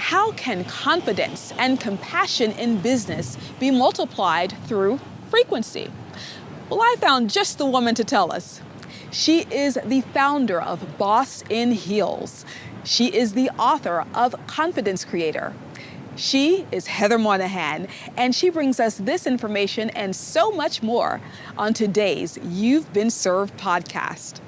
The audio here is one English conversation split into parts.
how can confidence and compassion in business be multiplied through frequency? Well, I found just the woman to tell us. She is the founder of Boss in Heels. She is the author of Confidence Creator. She is Heather Moynihan, and she brings us this information and so much more on today's You've Been Served podcast.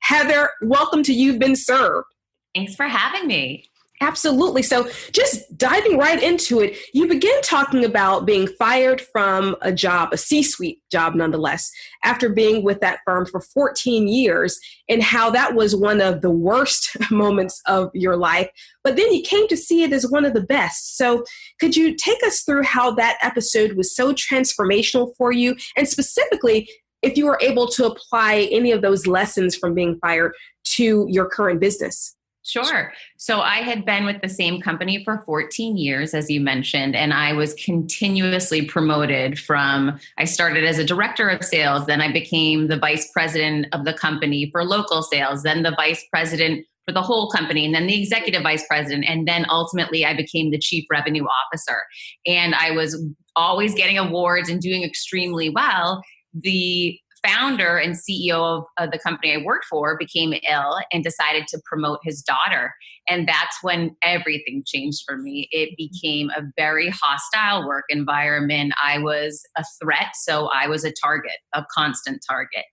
Heather, welcome to You've Been Served. Thanks for having me. Absolutely. So just diving right into it, you begin talking about being fired from a job, a C-suite job nonetheless, after being with that firm for 14 years, and how that was one of the worst moments of your life. But then you came to see it as one of the best. So could you take us through how that episode was so transformational for you? And specifically, if you were able to apply any of those lessons from being fired to your current business? Sure. So I had been with the same company for 14 years, as you mentioned, and I was continuously promoted I started as a director of sales, then I became the vice president of the company for local sales, then the vice president for the whole company, and then the executive vice president, and then ultimately I became the chief revenue officer. And I was always getting awards and doing extremely well. The founder and CEO of the company I worked for became ill and decided to promote his daughter. And that's when everything changed for me. It became a very hostile work environment. I was a threat, so I was a target, a constant target.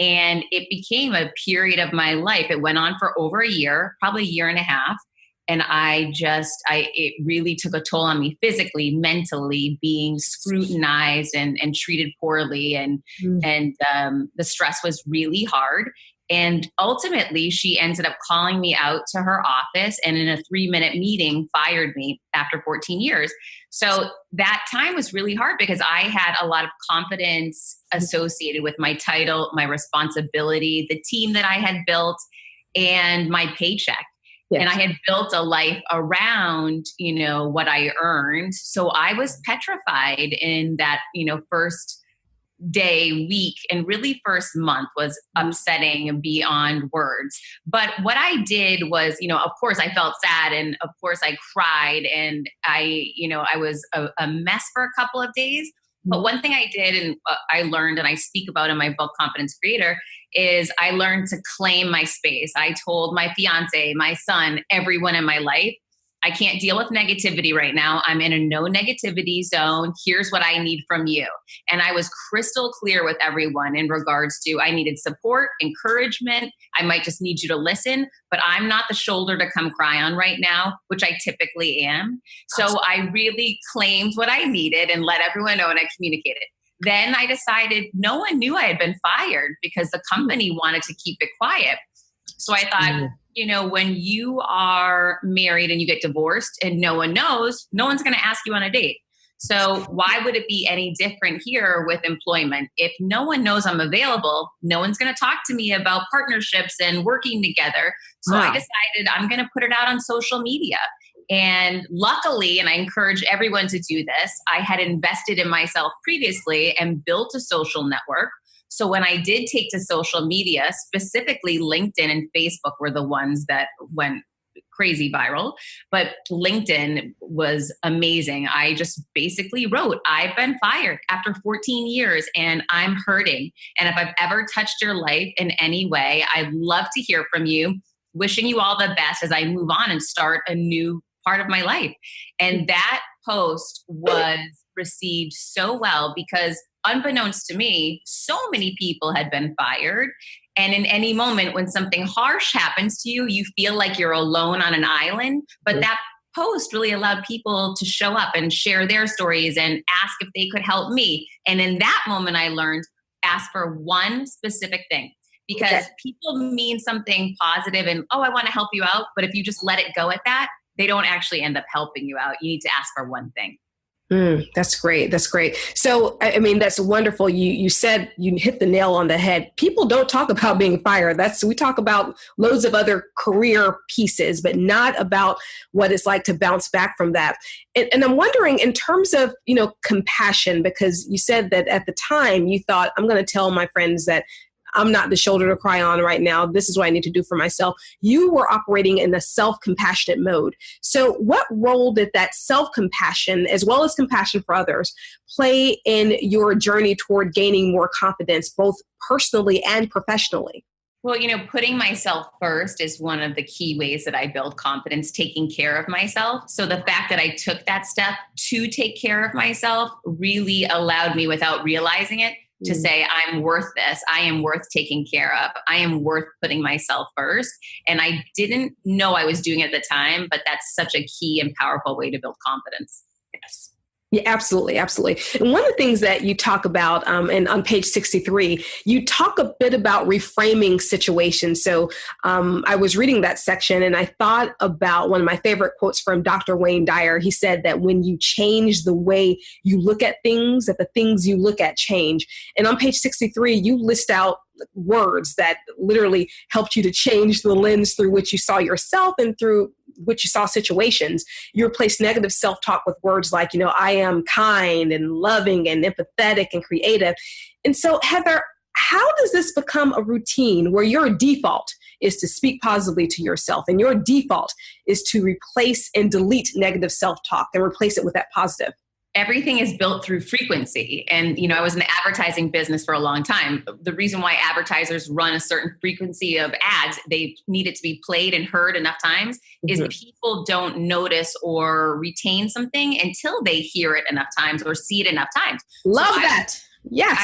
And it became a period of my life. It went on for over a year, probably a year and a half. And it really took a toll on me physically, mentally, being scrutinized and treated poorly. And the stress was really hard. And ultimately, she ended up calling me out to her office and in a 3-minute meeting fired me after 14 years. So that time was really hard because I had a lot of confidence associated with my title, my responsibility, the team that I had built, and my paycheck. Yes. And I had built a life around, what I earned. So I was petrified in that, first day, week, and really first month was upsetting beyond words. But what I did was, of course I felt sad, and of course I cried, and I was a mess for a couple of days. But one thing I did, and I learned, and I speak about in my book, Confidence Creator, is I learned to claim my space. I told my fiance, my son, everyone in my life, I can't deal with negativity right now. I'm in a no negativity zone. Here's what I need from you. And I was crystal clear with everyone in regards to I needed support, encouragement. I might just need you to listen, but I'm not the shoulder to come cry on right now, which I typically am. So I really claimed what I needed and let everyone know, and I communicated. Then I decided no one knew I had been fired because the company wanted to keep it quiet. So I thought, when you are married and you get divorced and no one knows, no one's going to ask you on a date. So why would it be any different here with employment? If no one knows I'm available, no one's going to talk to me about partnerships and working together. So I decided I'm going to put it out on social media. And luckily, and I encourage everyone to do this, I had invested in myself previously and built a social network. So when I did take to social media, specifically LinkedIn and Facebook were the ones that went crazy viral, but LinkedIn was amazing. I just basically wrote, I've been fired after 14 years and I'm hurting. And if I've ever touched your life in any way, I'd love to hear from you. Wishing you all the best as I move on and start a new part of my life. And that post was received so well because unbeknownst to me, so many people had been fired. And in any moment when something harsh happens to you, you feel like you're alone on an island. But that post really allowed people to show up and share their stories and ask if they could help me. And in that moment, I learned, ask for one specific thing. Because people mean something positive and, I want to help you out. But if you just let it go at that, they don't actually end up helping you out. You need to ask for one thing. That's great. That's great. So, I mean, that's wonderful. You said you hit the nail on the head. People don't talk about being fired. We talk about loads of other career pieces, but not about what it's like to bounce back from that. And I'm wondering in terms of, compassion, because you said that at the time you thought, I'm going to tell my friends that I'm not the shoulder to cry on right now. This is what I need to do for myself. You were operating in a self-compassionate mode. So what role did that self-compassion, as well as compassion for others, play in your journey toward gaining more confidence, both personally and professionally? Well, putting myself first is one of the key ways that I build confidence, taking care of myself. So the fact that I took that step to take care of myself really allowed me, without realizing it, to say, I'm worth this. I am worth taking care of. I am worth putting myself first. And I didn't know I was doing it at the time, but that's such a key and powerful way to build confidence. Yes. Yeah, absolutely. Absolutely. And one of the things that you talk about, and on page 63, you talk a bit about reframing situations. So I was reading that section and I thought about one of my favorite quotes from Dr. Wayne Dyer. He said that when you change the way you look at things, that the things you look at change. And on page 63, you list out words that literally helped you to change the lens through which you saw yourself and through which you saw situations. You replace negative self-talk with words like, I am kind and loving and empathetic and creative. And so, Heather, how does this become a routine where your default is to speak positively to yourself and your default is to replace and delete negative self-talk and replace it with that positive? Everything is built through frequency. And, I was in the advertising business for a long time. The reason why advertisers run a certain frequency of ads, they need it to be played and heard enough times, is people don't notice or retain something until they hear it enough times or see it enough times. Love that. Yes.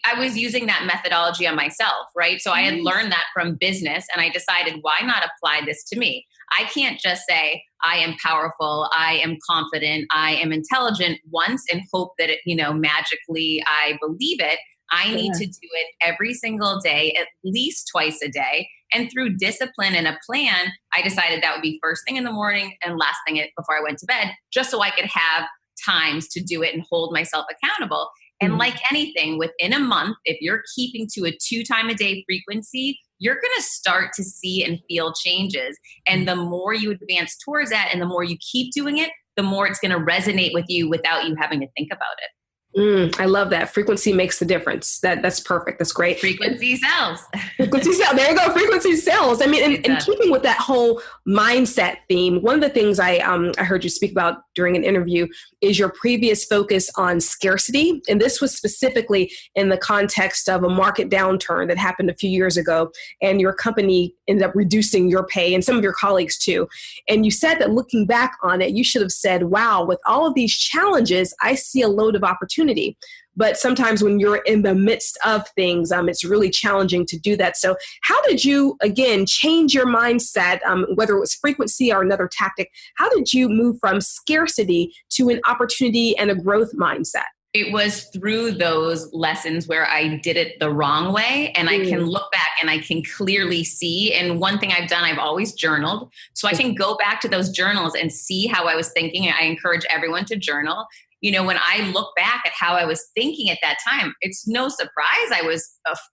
I was using that methodology on myself, right? So I had learned that from business and I decided, why not apply this to me? I can't just say, I am powerful, I am confident, I am intelligent once and hope that it, magically I believe it. I need to do it every single day, at least twice a day. And through discipline and a plan, I decided that would be first thing in the morning and last thing before I went to bed, just so I could have times to do it and hold myself accountable. And like anything, within a month, if you're keeping to a 2-time-a-day frequency, you're going to start to see and feel changes. And the more you advance towards that and the more you keep doing it, the more it's going to resonate with you without you having to think about it. I love that. Frequency makes the difference. That's perfect. That's great. Frequency sells. Frequency sells. There you go. Frequency sells. I mean, and keeping with that whole mindset theme, one of the things I heard you speak about during an interview is your previous focus on scarcity. And this was specifically in the context of a market downturn that happened a few years ago. And your company ended up reducing your pay and some of your colleagues too. And you said that looking back on it, you should have said, wow, with all of these challenges, I see a load of opportunity. But sometimes when you're in the midst of things, it's really challenging to do that. So how did you, again, change your mindset, whether it was frequency or another tactic? How did you move from scarcity to an opportunity and a growth mindset? It was through those lessons where I did it the wrong way. And I can look back and I can clearly see. And one thing I've done, I've always journaled. So I can go back to those journals and see how I was thinking. I encourage everyone to journal. When I look back at how I was thinking at that time, it's no surprise I was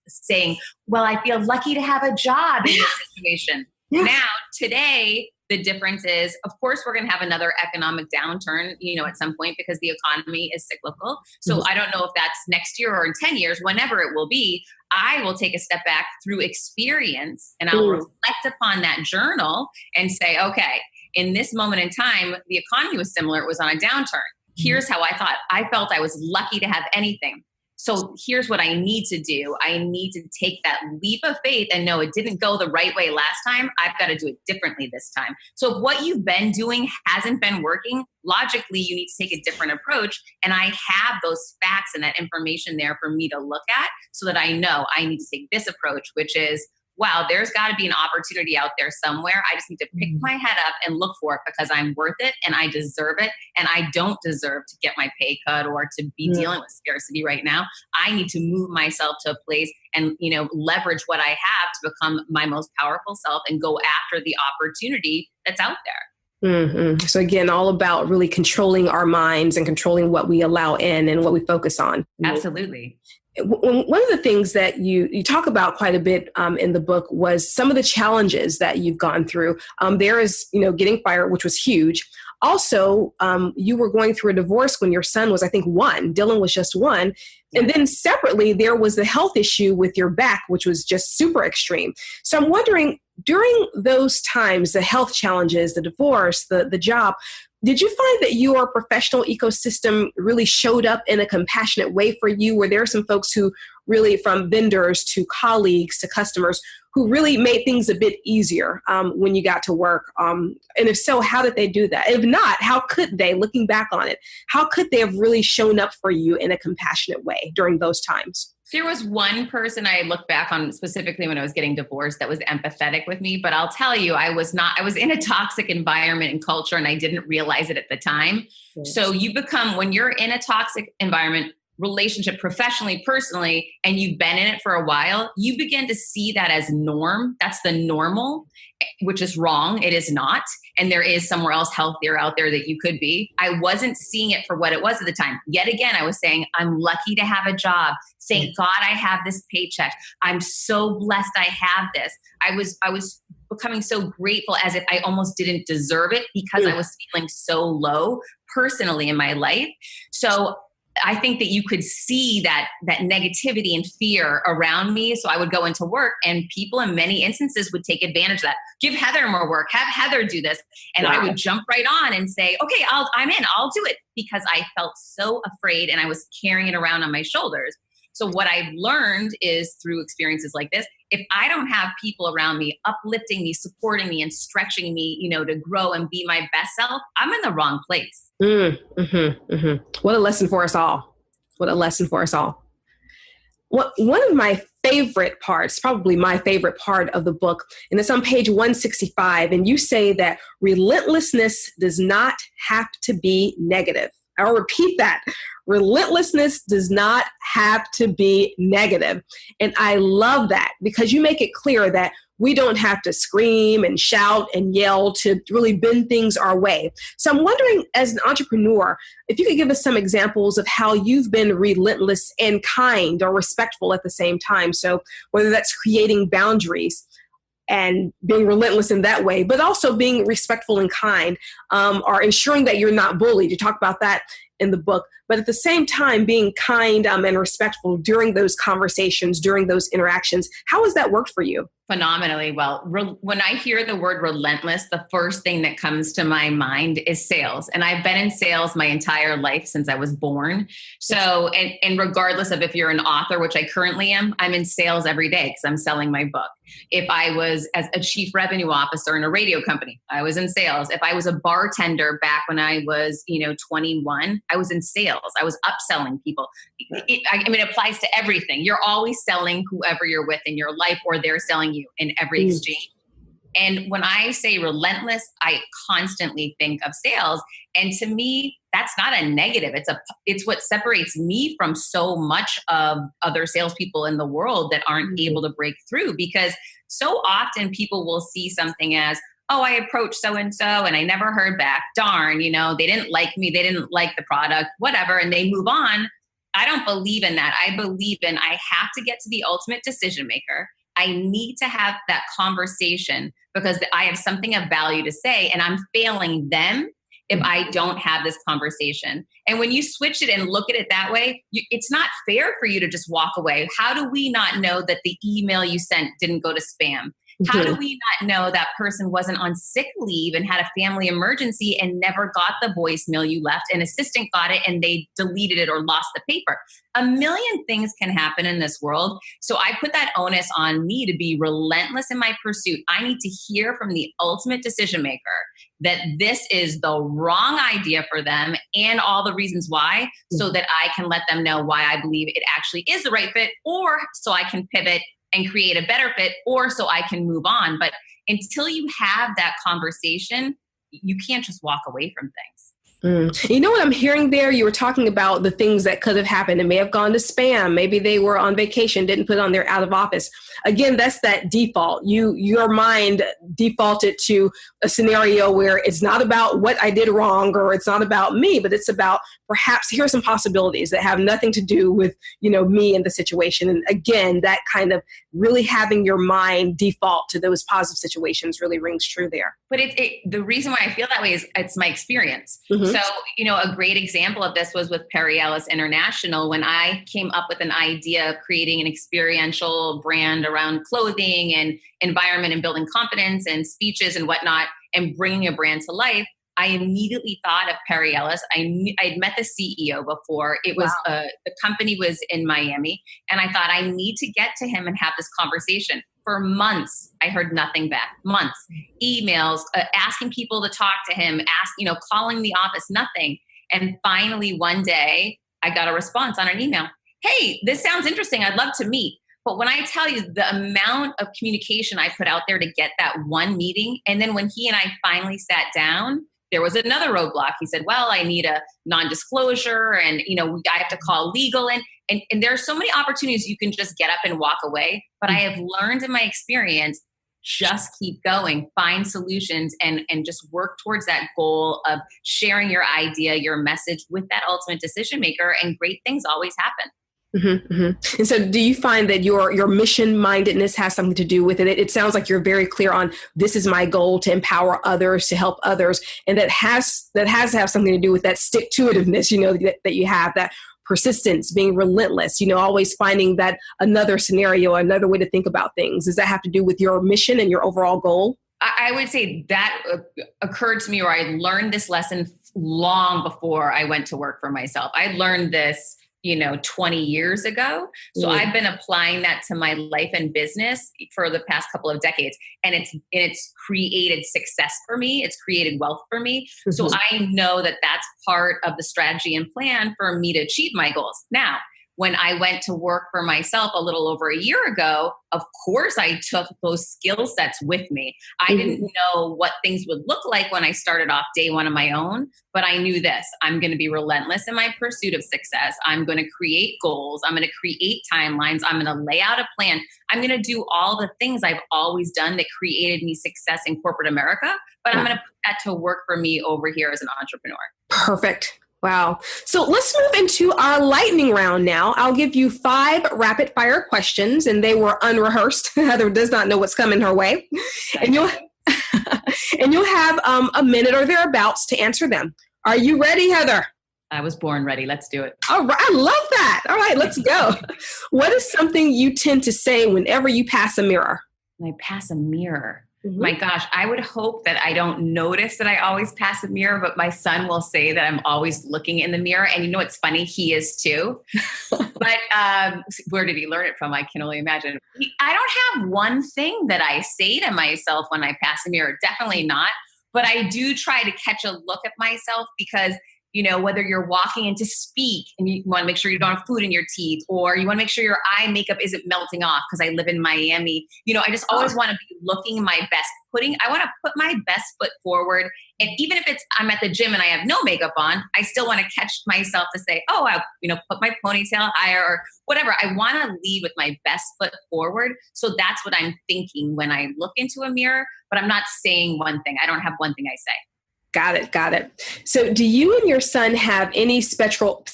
saying, well, I feel lucky to have a job in this situation. Yeah. Now, today, the difference is, of course, we're going to have another economic downturn, at some point because the economy is cyclical. So I don't know if that's next year or in 10 years, whenever it will be, I will take a step back through experience and I'll reflect upon that journal and say, okay, in this moment in time, the economy was similar. It was on a downturn. Here's how I thought. I felt I was lucky to have anything. So here's what I need to do. I need to take that leap of faith and know it didn't go the right way last time. I've got to do it differently this time. So if what you've been doing hasn't been working, logically, you need to take a different approach. And I have those facts and that information there for me to look at so that I know I need to take this approach, which is, wow, there's got to be an opportunity out there somewhere. I just need to pick my head up and look for it because I'm worth it and I deserve it. And I don't deserve to get my pay cut or to be dealing with scarcity right now. I need to move myself to a place and, leverage what I have to become my most powerful self and go after the opportunity that's out there. So again, all about really controlling our minds and controlling what we allow in and what we focus on. Absolutely. One of the things that you talk about quite a bit in the book was some of the challenges that you've gone through. There is, getting fired, which was huge. Also, you were going through a divorce when your son was, I think, 1. Dylan was just 1. And then separately, there was the health issue with your back, which was just super extreme. So I'm wondering, during those times, the health challenges, the divorce, the job, did you find that your professional ecosystem really showed up in a compassionate way for you? Were there some folks who really, from vendors to colleagues to customers, who really made things a bit easier when you got to work? And if so, how did they do that? If not, how could they, looking back on it, how could they have really shown up for you in a compassionate way during those times? There was one person I look back on specifically when I was getting divorced that was empathetic with me, but I'll tell you, I was in a toxic environment and culture and I didn't realize it at the time. Yes. So you become, when you're in a toxic environment, relationship, professionally, personally, and you've been in it for a while, you begin to see that as norm. That's the normal, which is wrong. It is not. And there is somewhere else healthier out there that you could be. I wasn't seeing it for what it was at the time. Yet again, I was saying, I'm lucky to have a job. Thank God I have this paycheck. I'm so blessed I have this. I was becoming so grateful as if I almost didn't deserve it because I was feeling so low personally in my life. So I think that you could see that negativity and fear around me. So I would go into work and people in many instances would take advantage of that. Give Heather more work. Have Heather do this. And I would jump right on and say, okay, I'm in. I'll do it, because I felt so afraid and I was carrying it around on my shoulders. So what I've learned is through experiences like this, if I don't have people around me uplifting me, supporting me, and stretching me, to grow and be my best self, I'm in the wrong place. What a lesson for us all. What a lesson for us all. One of my favorite parts, probably my favorite part of the book, and it's on page 165, and you say that relentlessness does not have to be negative. I'll repeat that. Relentlessness does not have to be negative. And I love that, because you make it clear that we don't have to scream and shout and yell to really bend things our way. So I'm wondering, as an entrepreneur, if you could give us some examples of how you've been relentless and kind or respectful at the same time. So whether that's creating boundaries and being relentless in that way, but also being respectful and kind, or ensuring that you're not bullied. You talk about that in the book, but at the same time, being kind and respectful during those conversations, during those interactions. How has that worked for you? Phenomenally well. When I hear the word relentless, the first thing that comes to my mind is sales. And I've been in sales my entire life since I was born. So, and regardless of if you're an author, which I currently am, I'm in sales every day because I'm selling my book. If I was as a chief revenue officer in a radio company, I was in sales. If I was a bartender back when I was, 21, I was in sales. I was upselling people. It applies to everything. You're always selling whoever you're with in your life, or they're selling you in every exchange. And when I say relentless, I constantly think of sales. And to me, that's not a negative. It's what separates me from so much of other salespeople in the world that aren't able to break through. Because so often people will see something as, oh, I approached so-and-so and I never heard back. Darn, they didn't like me. They didn't like the product, whatever. And they move on. I don't believe in that. I believe in, I have to get to the ultimate decision maker. I need to have that conversation because I have something of value to say, and I'm failing them if I don't have this conversation. And when you switch it and look at it that way, it's not fair for you to just walk away. How do we not know that the email you sent didn't go to spam? How do we not know that person wasn't on sick leave and had a family emergency and never got the voicemail you left? An assistant got it and they deleted it or lost the paper. A million things can happen in this world. So I put that onus on me to be relentless in my pursuit. I need to hear from the ultimate decision maker that this is the wrong idea for them and all the reasons why, so that I can let them know why I believe it actually is the right fit, or so I can pivot and create a better fit, or so I can move on. But until you have that conversation, you can't just walk away from things. You know what I'm hearing there? You were talking about the things that could have happened. It may have gone to spam. Maybe they were on vacation, didn't put it on their out of office. Again, that's that default. Your mind defaulted to a scenario where it's not about what I did wrong, or it's not about me, but it's about perhaps here are some possibilities that have nothing to do with, me and the situation. And again, that kind of really having your mind default to those positive situations really rings true there. But the reason why I feel that way is it's my experience. So, a great example of this was with Perry Ellis International. When I came up with an idea of creating an experiential brand around clothing and environment and building confidence and speeches and whatnot, and bringing a brand to life, I immediately thought of Perry Ellis. I'd met the CEO before. It was the company was in Miami, and I thought I need to get to him and have this conversation. For months, I heard nothing back. Months, emails, asking people to talk to him, calling the office, nothing. And finally, one day, I got a response on an email. Hey, this sounds interesting. I'd love to meet. But when I tell you the amount of communication I put out there to get that one meeting, and then when he and I finally sat down, there was another roadblock. He said, well, I need a non-disclosure and, I have to call legal. And there are so many opportunities you can just get up and walk away. But I have learned in my experience, just keep going, find solutions and just work towards that goal of sharing your idea, your message with that ultimate decision maker, and great things always happen. Mm-hmm, mm-hmm. And so do you find that your mission mindedness has something to do with it? It sounds like you're very clear on this is my goal to empower others, to help others. And that has to have something to do with that stick to itiveness, that you have, that persistence, being relentless, always finding that another scenario, another way to think about things. Does that have to do with your mission and your overall goal? I would say that occurred to me, or I learned this lesson long before I went to work for myself. I learned this 20 years ago. So I've been applying that to my life and business for the past couple of decades. And it's created success for me. It's created wealth for me. Mm-hmm. So I know that that's part of the strategy and plan for me to achieve my goals. Now, when I went to work for myself a little over a year ago, of course I took those skill sets with me. I didn't know what things would look like when I started off day one on my own, but I knew this. I'm going to be relentless in my pursuit of success. I'm going to create goals. I'm going to create timelines. I'm going to lay out a plan. I'm going to do all the things I've always done that created me success in corporate America, but I'm going to put that to work for me over here as an entrepreneur. Perfect. Wow. So let's move into our lightning round now. I'll give you 5 rapid fire questions, and they were unrehearsed. Heather does not know what's coming her way. And you'll have a minute or thereabouts to answer them. Are you ready, Heather? I was born ready. Let's do it. All right. I love that. All right, let's go. What is something you tend to say whenever you pass a mirror? When I pass a mirror. My gosh, I would hope that I don't notice that I always pass a mirror, but my son will say that I'm always looking in the mirror. And it's funny, he is too. But where did he learn it from? I can only imagine. I don't have one thing that I say to myself when I pass a mirror. Definitely not. But I do try to catch a look at myself because whether you're walking in to speak and you want to make sure you don't have food in your teeth, or you want to make sure your eye makeup isn't melting off because I live in Miami. I just always want to be looking my best. I want to put my best foot forward. And even if I'm at the gym and I have no makeup on, I still want to catch myself to say, oh, I put my ponytail higher or whatever. I want to lead with my best foot forward. So that's what I'm thinking when I look into a mirror, but I'm not saying one thing. I don't have one thing I say. Got it. So do you and your son have any special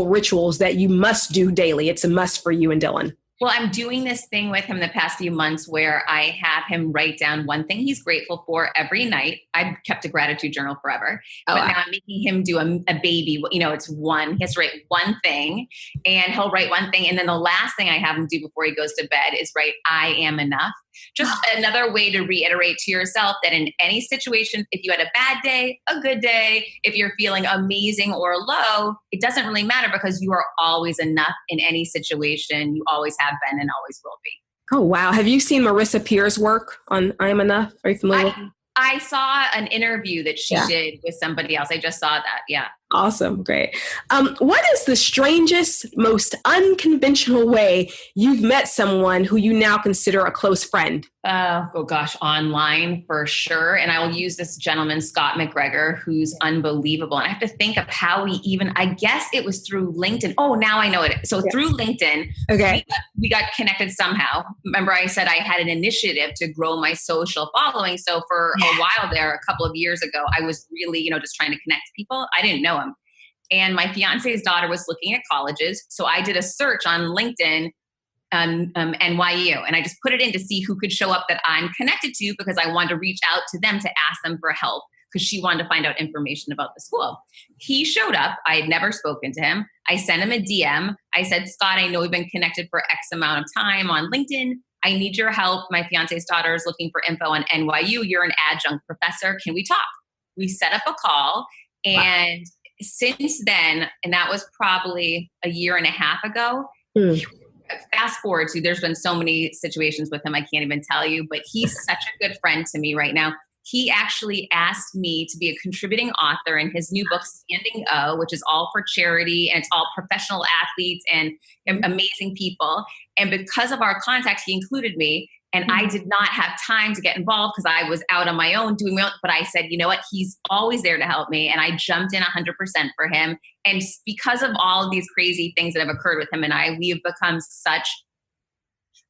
rituals that you must do daily? It's a must for you and Dylan. Well, I'm doing this thing with him the past few months where I have him write down one thing he's grateful for every night. I've kept a gratitude journal forever. But now I'm making him do a baby. It's one. He has to write one thing, and he'll write one thing. And then the last thing I have him do before he goes to bed is write, I am enough. Just another way to reiterate to yourself that in any situation, if you had a bad day, a good day, if you're feeling amazing or low, it doesn't really matter because you are always enough in any situation. You always have been and always will be. Oh, wow. Have you seen Marissa Peer's work on I Am Enough? Are you familiar with it? I saw an interview that she did with somebody else. I just saw that. Yeah. Awesome. Great. What is the strangest, most unconventional way you've met someone who you now consider a close friend? Oh gosh, online for sure. And I will use this gentleman, Scott McGregor, who's unbelievable. And I have to think of how I guess it was through LinkedIn. Oh, now I know it. So through LinkedIn, we got connected somehow. Remember I said I had an initiative to grow my social following. So for a while there, a couple of years ago, I was really, just trying to connect people. I didn't know him. And my fiance's daughter was looking at colleges. So I did a search on LinkedIn, NYU, and I just put it in to see who could show up that I'm connected to because I wanted to reach out to them to ask them for help because she wanted to find out information about the school. He showed up. I had never spoken to him. I sent him a DM. I said, Scott, I know we've been connected for X amount of time on LinkedIn. I need your help. My fiance's daughter is looking for info on NYU. You're an adjunct professor. Can we talk? We set up a call. And since then, and that was probably a year and a half ago, fast forward to, there's been so many situations with him, I can't even tell you, but he's such a good friend to me right now. He actually asked me to be a contributing author in his new book, Standing O, which is all for charity, and it's all professional athletes and amazing people. And because of our contact, he included me. And I did not have time to get involved because I was out on my own doing my own. But I said, you know what? He's always there to help me. And I jumped in 100% for him. And because of all of these crazy things that have occurred with him and I, we have become such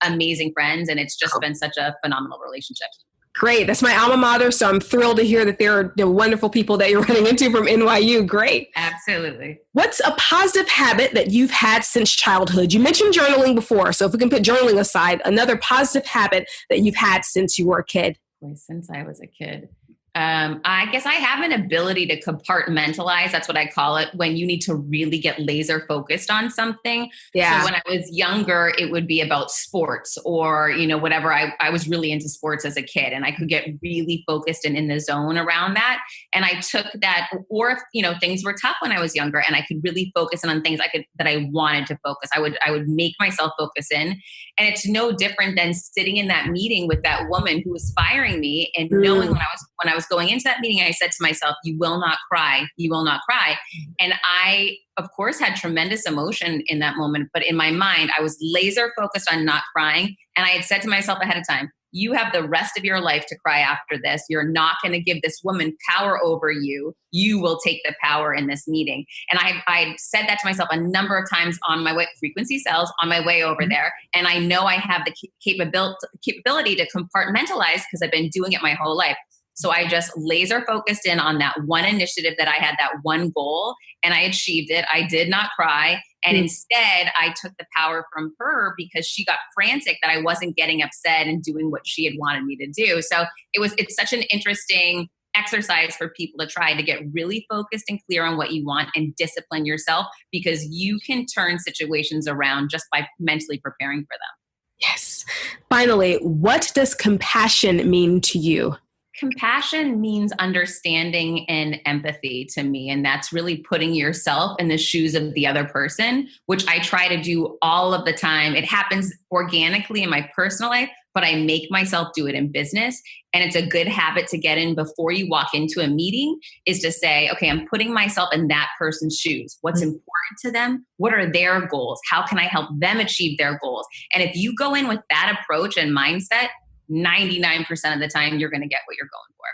amazing friends. And it's just been such a phenomenal relationship. Great. That's my alma mater. So I'm thrilled to hear that there are wonderful people that you're running into from NYU. Great. Absolutely. What's a positive habit that you've had since childhood? You mentioned journaling before. So if we can put journaling aside, another positive habit that you've had since you were a kid. Since I was a kid. I guess I have an ability to compartmentalize. That's what I call it, when you need to really get laser focused on something. Yeah. So when I was younger, it would be about sports or, whatever. I was really into sports as a kid and I could get really focused and in the zone around that. And I took that, or if, things were tough when I was younger and I could really focus in on things that I wanted to focus. I would make myself focus in. And it's no different than sitting in that meeting with that woman who was firing me and knowing when I was going into that meeting, I said to myself, you will not cry. You will not cry. And I, of course, had tremendous emotion in that moment. But in my mind, I was laser focused on not crying. And I had said to myself ahead of time, you have the rest of your life to cry after this. You're not going to give this woman power over you. You will take the power in this meeting. And I said that to myself a number of times on my way, frequency cells, on my way over there. And I know I have the capability to compartmentalize because I've been doing it my whole life. So I just laser focused in on that one initiative that I had, that one goal, and I achieved it. I did not cry. And instead, I took the power from her because she got frantic that I wasn't getting upset and doing what she had wanted me to do. So it's such an interesting exercise for people to try to get really focused and clear on what you want and discipline yourself, because you can turn situations around just by mentally preparing for them. Yes. Finally, what does compassion mean to you? Compassion means understanding and empathy to me. And that's really putting yourself in the shoes of the other person, which I try to do all of the time. It happens organically in my personal life, but I make myself do it in business. And it's a good habit to get in before you walk into a meeting, is to say, okay, I'm putting myself in that person's shoes. What's important to them? What are their goals? How can I help them achieve their goals? And if you go in with that approach and mindset, 99% of the time, you're going to get what you're going for.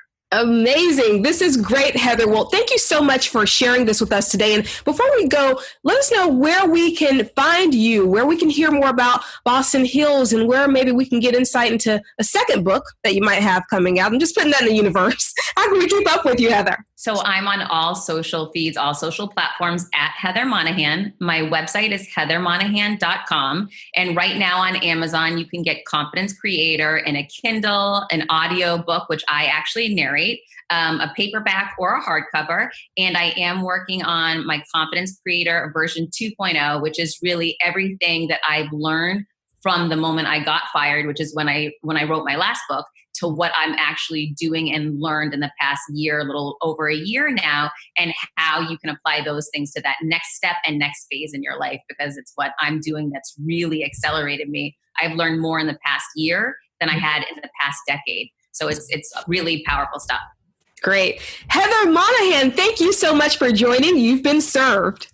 Amazing. This is great, Heather. Well, thank you so much for sharing this with us today. And before we go, let us know where we can find you, where we can hear more about Boston Hills, and where maybe we can get insight into a second book that you might have coming out. I'm just putting that in the universe. How can we keep up with you, Heather? So I'm on all social feeds, all social platforms at Heather Monahan. My website is heathermonahan.com. And right now on Amazon, you can get Confidence Creator in a Kindle, an audio book, which I actually narrate, a paperback or a hardcover. And I am working on my Confidence Creator version 2.0, which is really everything that I've learned from the moment I got fired, which is when I wrote my last book, to what I'm actually doing and learned in the past year, a little over a year now, and how you can apply those things to that next step and next phase in your life, because it's what I'm doing that's really accelerated me. I've learned more in the past year than I had in the past decade. So it's really powerful stuff. Great. Heather Monahan, thank you so much for joining. You've been served.